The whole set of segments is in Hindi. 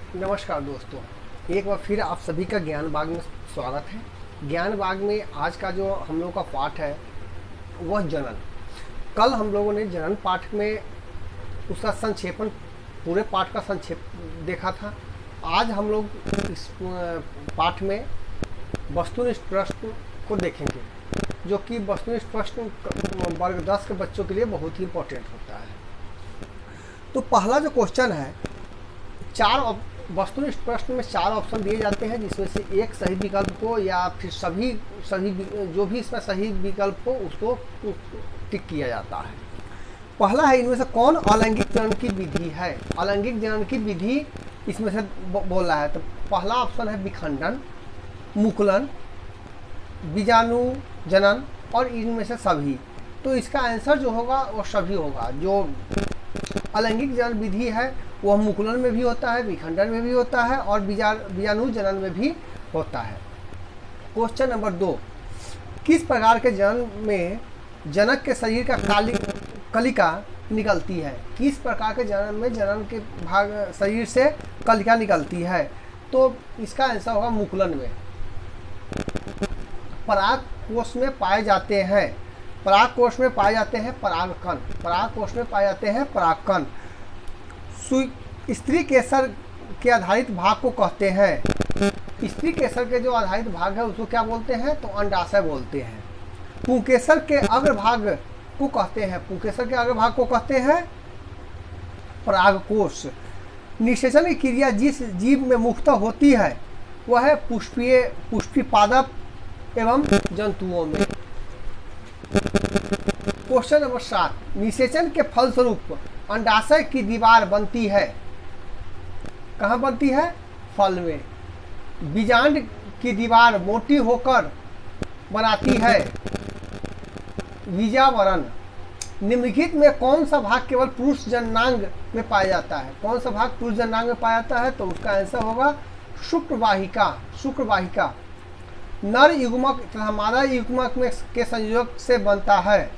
नमस्कार दोस्तों, एक बार फिर आप सभी का ज्ञान बाग में स्वागत है। ज्ञान बाग में आज का जो हम लोग का पाठ है वह जनन। कल हम लोगों ने जनन पाठ में उसका संक्षेपण, पूरे पाठ का संक्षेप देखा था। आज हम लोग इस पाठ में वस्तुनिष्ठ प्रश्न को देखेंगे, जो कि वस्तुनिष्ठ प्रश्न वर्ग 10 के बच्चों के लिए बहुत ही इम्पोर्टेंट होता है। तो पहला जो क्वेश्चन है, वस्तुनिष्ठ प्रश्न में 4 ऑप्शन दिए जाते हैं, जिसमें से एक सही विकल्प को या फिर सभी जो भी इसमें सही विकल्प हो उसको टिक किया जाता है। पहला है, इनमें से कौन अलैंगिक जनन की विधि है। अलैंगिक जनन की विधि इसमें से बोल रहा है। तो पहला ऑप्शन है विखंडन, मुकुलन, बीजाणु जनन और इनमें से सभी। तो इसका आंसर जो होगा वो सभी होगा। जो अलैंगिक जनन विधि है वह मुकुलन में भी होता है, विखंडन में भी होता है और बीजाणु जनन में भी होता है। क्वेश्चन नंबर 2, किस प्रकार के जनन में जनक के शरीर का कलिका निकलती है। किस प्रकार के जनन में जनन के भाग शरीर से कलिका निकलती है। तो इसका आंसर होगा मुकुलन में। पराग कोश में पाए जाते हैं, पराग कोश में पाए जाते हैं परागकण, पराग कोश में पाए जाते हैं परागकण। स्त्री केसर के आधारित भाग को कहते हैं। स्त्री केसर के जो आधारित भाग है उसको क्या बोलते हैं, तो अंडाशय बोलते हैं। पुंकेसर के अग्रभाग को कहते हैं, पुंकेसर के अग्रभाग को कहते हैं परागकोश। निषेचन की क्रिया जिस जीव में मुख्यतः होती है वह है पुष्पी पादप एवं जंतुओं में। क्वेश्चन नंबर 7, निषेचन के फलस्वरूप अंडाशय की दीवार बनती है। कहाँ बनती है, फल में। बीजांड की दीवार मोटी होकर बनाती है बीजावरण। निम्नलिखित में कौन सा भाग केवल पुरुष जननांग में पाया जाता है। कौन सा भाग पुरुष जननांग में पाया जाता है, तो उसका आंसर होगा शुक्रवाहिका। शुक्रवाहिका नर युग्मक तथा मादा युग्मक में के संयोग से बनता है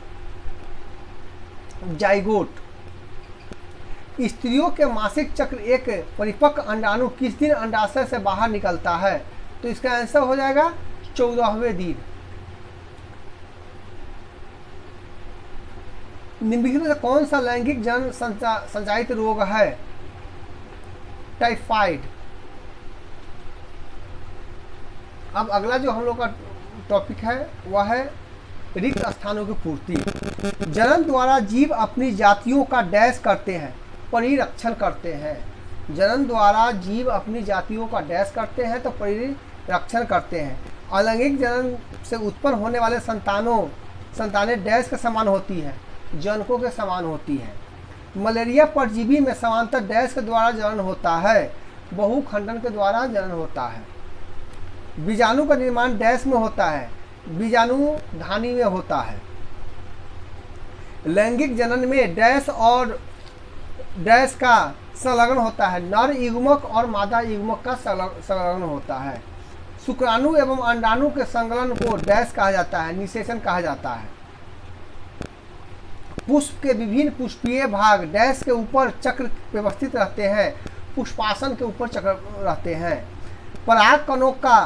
जाइगोट। स्त्रियों के मासिक चक्र एक परिपक्व अंडाणु किस दिन अंडाशय से बाहर निकलता है। तो इसका आंसर हो जाएगा 14वें दिन। निम्नलिखित में कौन सा लैंगिक जनन संचालित रोग है। टाइफाइड। अब अगला जो हम लोग का टॉपिक है वह है रिक्त स्थानों की पूर्ति। जनन द्वारा जीव अपनी जातियों का डैश करते हैं, परिरक्षण करते हैं। जनन द्वारा जीव अपनी जातियों का डैश करते हैं तो परिरक्षण करते हैं। अलैंगिक जनन से उत्पन्न होने वाले संतानें डैश के समान होती है, जनकों के समान होती है। मलेरिया परजीवी में समांतर डैश के द्वारा जनन होता है, बहुखंडन के द्वारा जनन होता है। बीजाणु का निर्माण डैश में होता है, बीजाणु धानी में होता है। लैंगिक जनन में डैश और डैश का संलग्न होता है, नर युग्मक और मादा युग्मक का संलग्न होता है। शुक्राणु एवं अंडाणु के संलग्न को डैश कहा जाता है, निषेचन कहा जाता है। पुष्प के विभिन्न पुष्पीय भाग डैश के ऊपर चक्र व्यवस्थित रहते हैं, पुष्पासन के ऊपर चक्र रहते हैं। पराग कणों का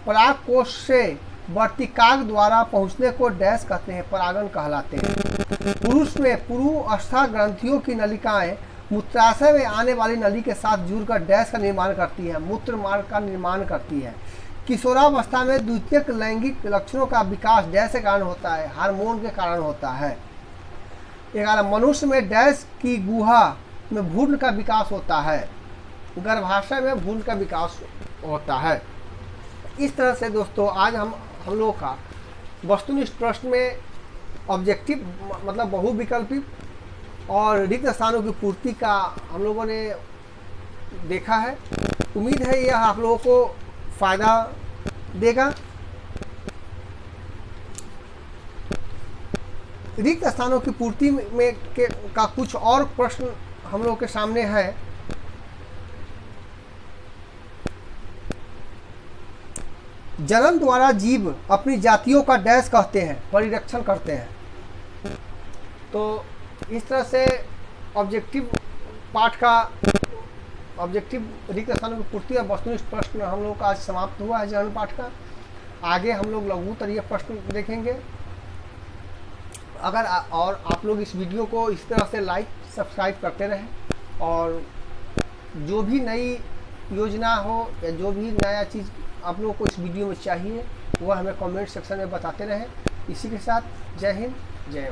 पराग कोश से वर्तिकाग्र द्वारा पहुंचने को डैश कहते हैं, परागन कहलाते हैं। पुरुष में पुरुषस्था ग्रंथियों की नलिकाएं मूत्राशय में आने वाली नली के साथ जुड़कर डैश का निर्माण करती है, मूत्र मार्ग का निर्माण करती है। किशोरावस्था में द्वितीयक लैंगिक लक्षणों का विकास डैश के कारण होता है, हार्मोन के कारण होता है। 11, मनुष्य में डैश की गुहा में भ्रूण का विकास होता है, गर्भाशय में भ्रूण का विकास होता है। इस तरह से दोस्तों आज हम लोगों का वस्तुनिष्ठ प्रश्न में ऑब्जेक्टिव मतलब बहुविकल्पी और रिक्त स्थानों की पूर्ति का हम लोगों ने देखा है। उम्मीद है यह आप लोगों को फायदा देगा। रिक्त स्थानों की पूर्ति में का कुछ और प्रश्न हम लोगों के सामने है। जनन द्वारा जीव अपनी जातियों का डैश कहते हैं, परिरक्षण करते हैं। तो इस तरह से ऑब्जेक्टिव पाठ का ऑब्जेक्टिव रिक्त स्थानों की पूर्ति और वस्तुनिष्ठ प्रश्न हम लोग का आज समाप्त हुआ है जनरल पाठ का। आगे हम लोग लघुत्तरीय प्रश्न देखेंगे। अगर और आप लोग इस वीडियो को इस तरह से लाइक सब्सक्राइब करते रहें, और जो भी नई योजना हो या जो भी नया चीज़ आप लोगों को इस वीडियो में चाहिए वह हमें कमेंट सेक्शन में बताते रहें। इसी के साथ जय हिंद, जय